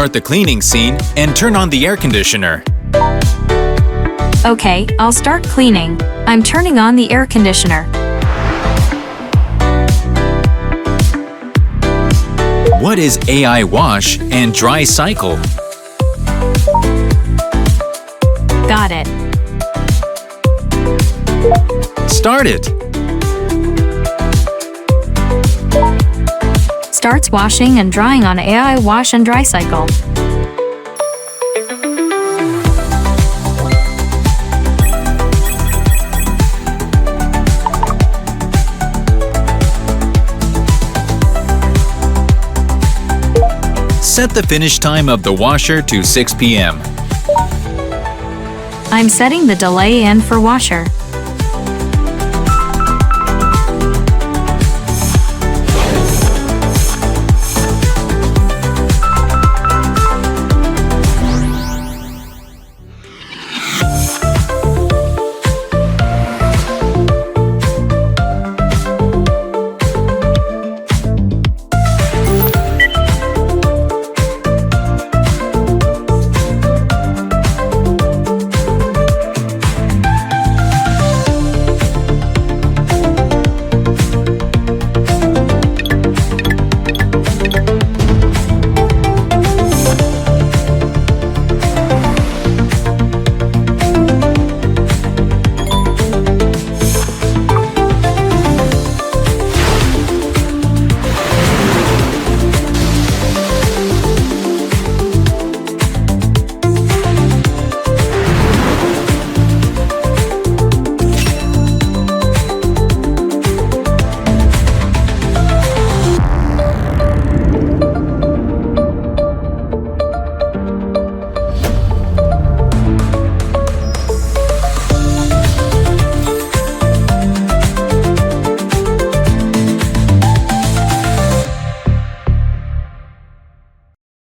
start the cleaning scene and turn on the air conditioner. Okay, I'll start cleaning. I'm turning on the air conditioner. What is AI wash and dry cycle? Got it. Start it. Starts washing and drying on AI wash and dry cycle. Set the finish time of the washer to 6 p.m. I'm setting the delay in for washer.